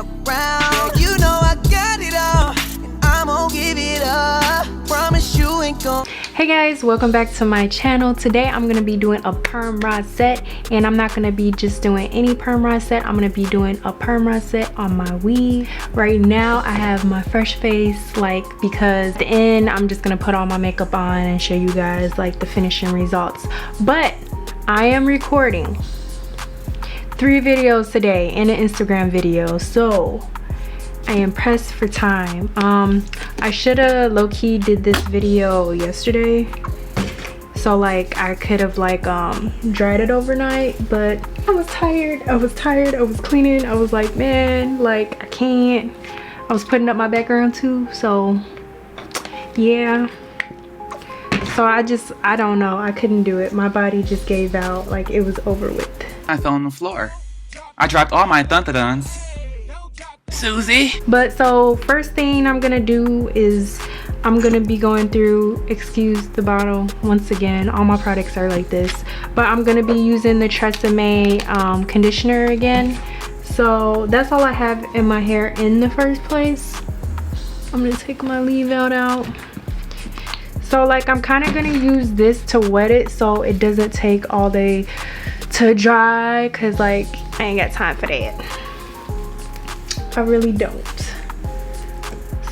around. You know I got it all, and I'm gonna give it up. Promise you ain't gonna. Hey guys, welcome back to my channel. Today I'm gonna be doing a perm rod set, and I'm not gonna be just doing any perm rod set. I'm gonna be doing a perm rod set on my weave. Right now I have my fresh face, like, because at the end I'm just gonna put all my makeup on and show you guys like the finishing results. But I am recording 3 videos today and an Instagram video, so I am pressed for time. I should have low-key did this video yesterday, so like I could have like dried it overnight, but I was tired. I was cleaning. I was like, man, like I can't. I was putting up my background too, so yeah. So I don't know, I couldn't do it. My body just gave out, like it was over with. I fell on the floor. I dropped all my dun-dun-duns. Susie. But so first thing I'm gonna do is I'm gonna be going through, excuse the bottle once again, all my products are like this, but I'm gonna be using the Tresemme conditioner again. So that's all I have in my hair in the first place. I'm gonna take my leave out. So like I'm kind of gonna use this to wet it so it doesn't take all day to dry, because like I ain't got time for that. I really don't.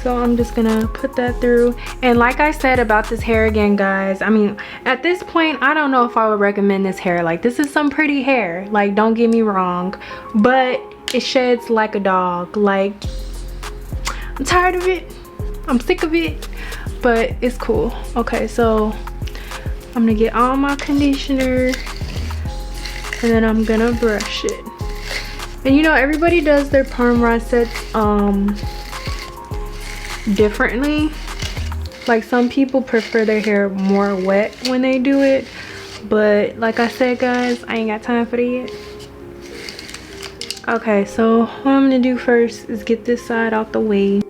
So I'm just gonna put that through. And like I said about this hair again, guys, I mean at this point I don't know if I would recommend this hair. Like this is some pretty hair, like don't get me wrong, but it sheds like a dog. Like I'm tired of it, I'm sick of it, but it's cool. Okay, so I'm gonna get all my conditioner and then I'm gonna brush it. And you know, everybody does their perm rod sets differently. Like some people prefer their hair more wet when they do it, but like I said, guys, I ain't got time for that. Okay, so what I'm gonna do first is get this side out the way.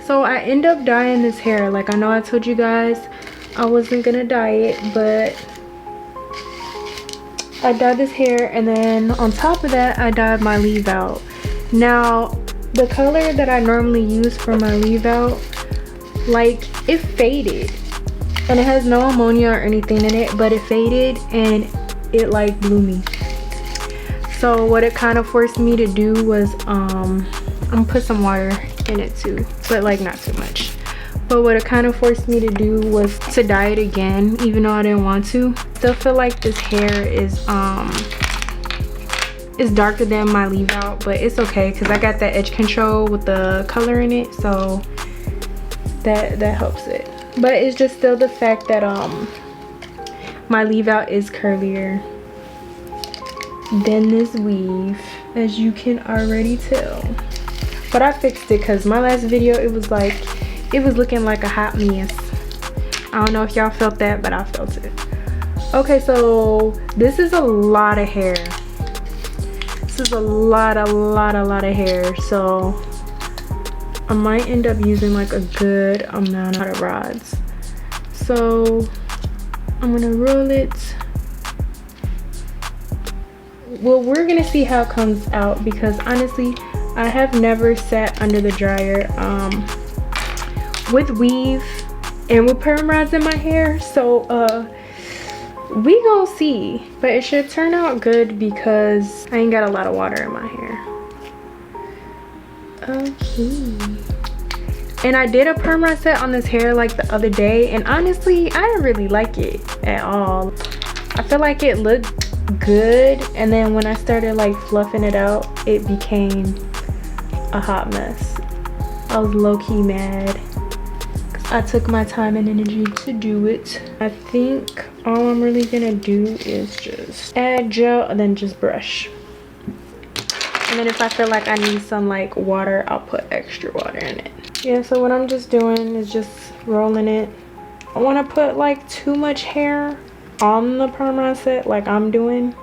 So I end up dyeing this hair. Like I know I told you guys I wasn't gonna dye it, but I dyed this hair, and then on top of that I dyed my leave out. Now the color that I normally use for my leave out, like it faded, and it has no ammonia or anything in it, but it faded and it like blew me. So what it kind of forced me to do was I'm gonna put some water in it too, but like not too much. But what it kind of forced me to do was to dye it again, even though I didn't want to. Still feel like this hair is darker than my leave out, but it's okay because I got that edge control with the color in it, so that helps it. But it's just still the fact that my leave out is curlier than this weave, as you can already tell. But I fixed it because my last video it was looking like a hot mess. I don't know if y'all felt that, but I felt it. Okay, so this is a lot of hair. This is a lot of hair. So I might end up using like a good amount of rods. So I'm gonna roll it. Well, we're gonna see how it comes out, because honestly I have never sat under the dryer with weave and with perm rods in my hair, so we gonna see. But it should turn out good because I ain't got a lot of water in my hair. Okay, and I did a perm rod set on this hair like the other day, and honestly I didn't really like it at all. I feel like it looked good, and then when I started like fluffing it out, it became a hot mess. I was low-key mad. I took my time and energy to do it. I think all I'm really gonna do is just add gel and then just brush. And then if I feel like I need some like water, I'll put extra water in it. Yeah, so what I'm just doing is just rolling it. I want to put like too much hair on the perm rod set like I'm doing.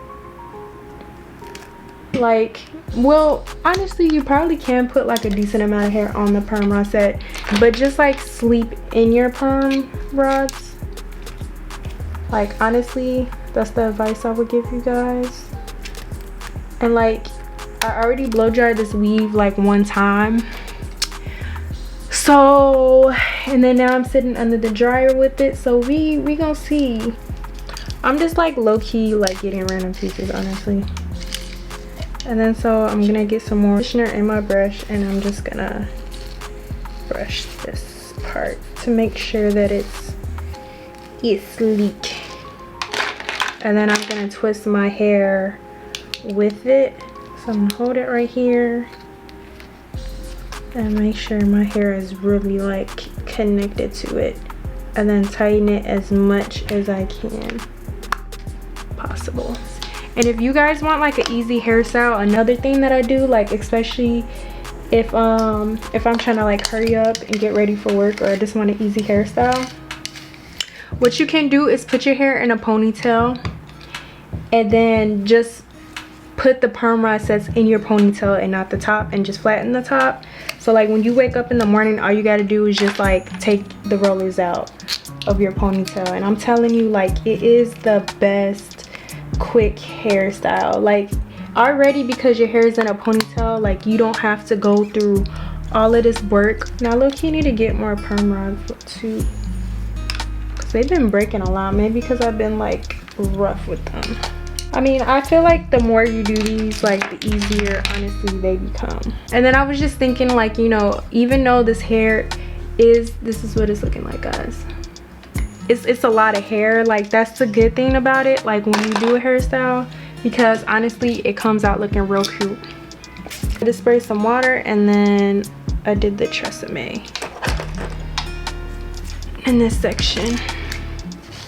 Like, well, honestly you probably can put like a decent amount of hair on the perm rod set, but just like sleep in your perm rods. Like honestly, that's the advice I would give you guys. And like I already blow dried this weave like one time. So, and then now I'm sitting under the dryer with it. So we gonna see. I'm just like low-key like getting random pieces, honestly. And then so I'm gonna get some more conditioner in my brush, and I'm just gonna brush this part to make sure that it's sleek. And then I'm gonna twist my hair with it. So I'm gonna hold it right here and make sure my hair is really like connected to it, and then tighten it as much as I can possible. And if you guys want like an easy hairstyle, another thing that I do, like especially if I'm trying to like hurry up and get ready for work, or I just want an easy hairstyle, what you can do is put your hair in a ponytail and then just put the perm rods that's in your ponytail and not the top, and just flatten the top. So like when you wake up in the morning, all you got to do is just like take the rollers out of your ponytail, and I'm telling you, like, it is the best quick hairstyle. Like already, because your hair is in a ponytail, like you don't have to go through all of this work. Now look, you need to get more perm rods too, because they've been breaking a lot. Maybe because I've been like rough with them. I mean, I feel like the more you do these, like the easier honestly they become. And then I was just thinking, like, you know, even though this hair is, this is what it's looking like, guys. It's a lot of hair. Like that's the good thing about it, like when you do a hairstyle, because honestly it comes out looking real cute. I just sprayed some water, and then I did the Tresemme in this section.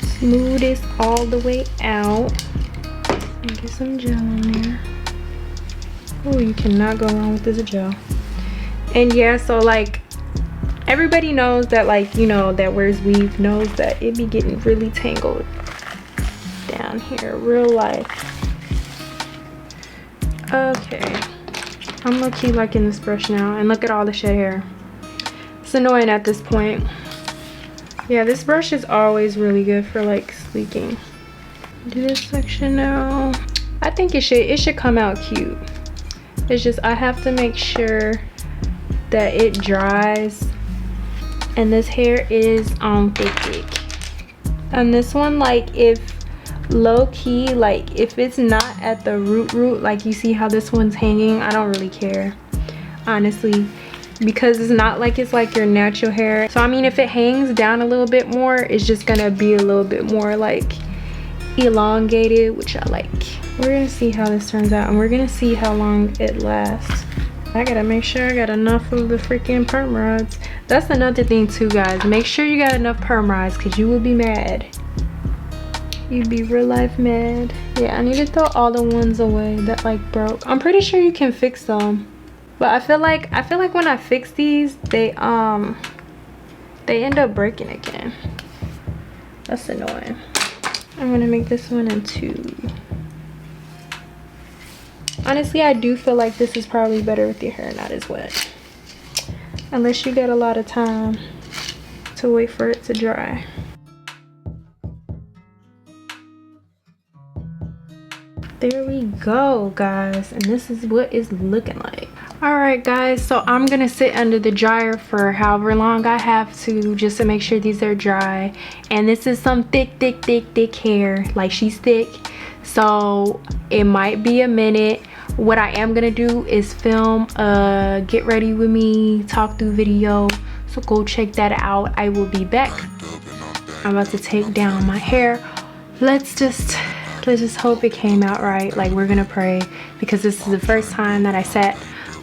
Smooth this all the way out. And get some gel in there. Oh, you cannot go wrong with this gel. And yeah, so like everybody knows that, like, you know, that wears weave knows that it be getting really tangled down here, real life. Okay, I'm low-key liking this brush now, and look at all the shed hair. It's annoying at this point. Yeah, this brush is always really good for like sleeking. Do this section now. I think it should come out cute. It's just I have to make sure that it dries, and this hair is thick. And this one, like, if low-key, like if it's not at the root, like you see how this one's hanging, I don't really care, honestly, because it's not like it's like your natural hair. So I mean, if it hangs down a little bit more, it's just gonna be a little bit more like elongated, which I like. We're gonna see how this turns out, and we're gonna see how long it lasts. I gotta make sure I got enough of the freaking perm rods. That's another thing too, guys. Make sure you got enough perm rods, because you will be mad. You'd be real life mad. Yeah, I need to throw all the ones away that like broke. I'm pretty sure you can fix them, but I feel like when I fix these, they end up breaking again. That's annoying. I'm gonna make this one in two. Honestly, I do feel like this is probably better with your hair not as wet, unless you get a lot of time to wait for it to dry. There we go, guys, and this is what it's looking like. All right, guys, so I'm gonna sit under the dryer for however long I have to, just to make sure these are dry. And this is some thick hair. Like, she's thick, so it might be a minute. What I am gonna do is film a get ready with me talk through video, so go check that out. I will be back. I'm about to take down my hair. Let's just hope it came out right. Like, we're gonna pray, because this is the first time that I sat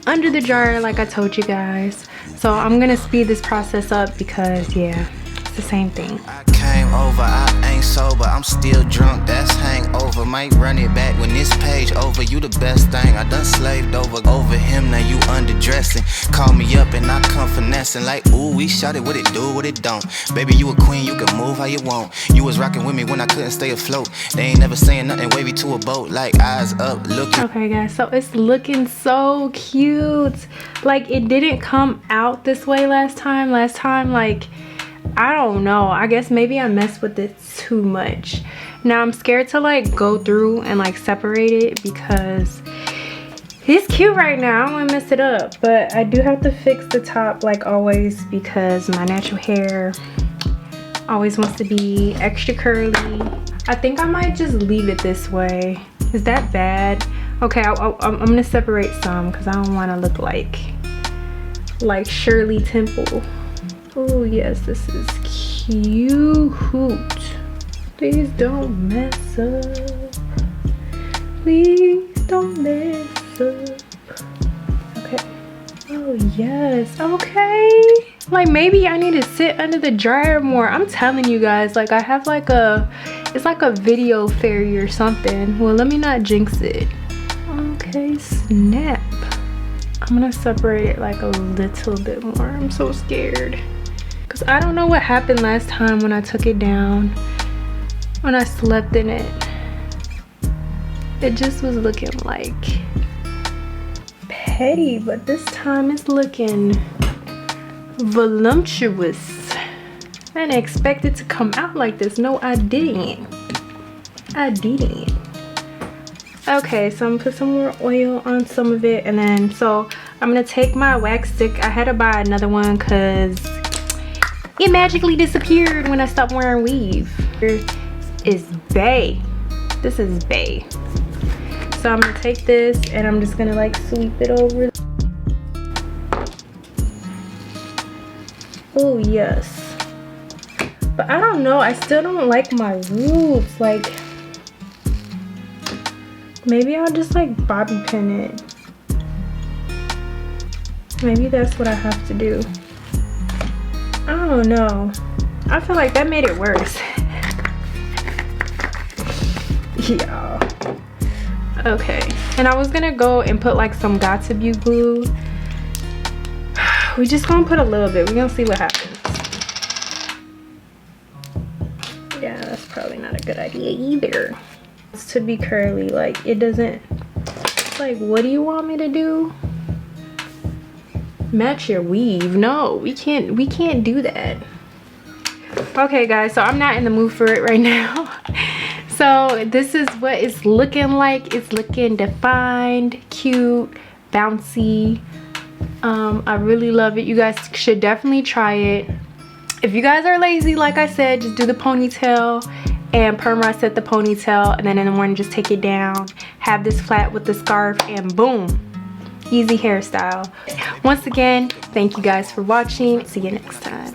under the dryer, like I told you guys. So I'm gonna speed this process up, because yeah, it's the same thing. I came over, I ain't sober, I'm still drunk, that's hangover. Might run it back when this page over. You the best thing, I done slaved over him, now you underdressing. Call me up and I come finessing, like, ooh, we shot it, what it do, what it don't. Baby, you a queen, you can move how you want. You was rocking with me when I couldn't stay afloat. They ain't never saying nothing wavy to a boat, like eyes up, looking. Okay, guys, so it's looking so cute. Like, it didn't come out this way last time. Like, I don't know, I guess maybe I messed with it too much. Now I'm scared to like go through and like separate it, because He's cute right now. I don't want to mess it up, but I do have to fix the top like always because my natural hair always wants to be extra curly. I think I might just leave it this way. Is that bad? Okay, I'm gonna separate some because I don't want to look like Shirley Temple. Oh yes, this is cute. Please don't mess up. Please don't mess up. Okay. Oh yes. Okay. Like maybe I need to sit under the dryer more. I'm telling you guys, like I have like it's like a video fairy or something. Well, let me not jinx it. Okay, snap. I'm gonna separate it like a little bit more. I'm so scared because I don't know what happened last time when I took it down, when I slept in it. It just was looking like petty, but this time it's looking voluptuous. I didn't expect it to come out like this. No, I didn't. Okay, so I'm gonna put some more oil on some of it, and then so I'm gonna take my wax stick. I had to buy another one because it magically disappeared when I stopped wearing weave. Here is Bay. This is Bay. So I'm gonna take this and I'm just gonna like sweep it over. Oh yes. But I don't know, I still don't like my roots. Like maybe I'll just like bobby pin it. Maybe that's what I have to do. I don't know. I feel like that made it worse. Yeah. Okay. And I was gonna go and put like some Got2b glue. We just gonna put a little bit. We're gonna see what happens. Yeah, that's probably not a good idea either. It's to be curly. Like it doesn't. Like, what do you want me to do? Match your weave? No, we can't do that. Okay guys, so I'm not in the mood for it right now. So this is what it's looking like. It's looking defined, cute, bouncy. I really love it. You guys should definitely try it. If you guys are lazy, like I said, just do the ponytail and perm set the ponytail, and then in the morning just take it down, have this flat with the scarf, and boom, easy hairstyle. Once again, thank you guys for watching. See you next time.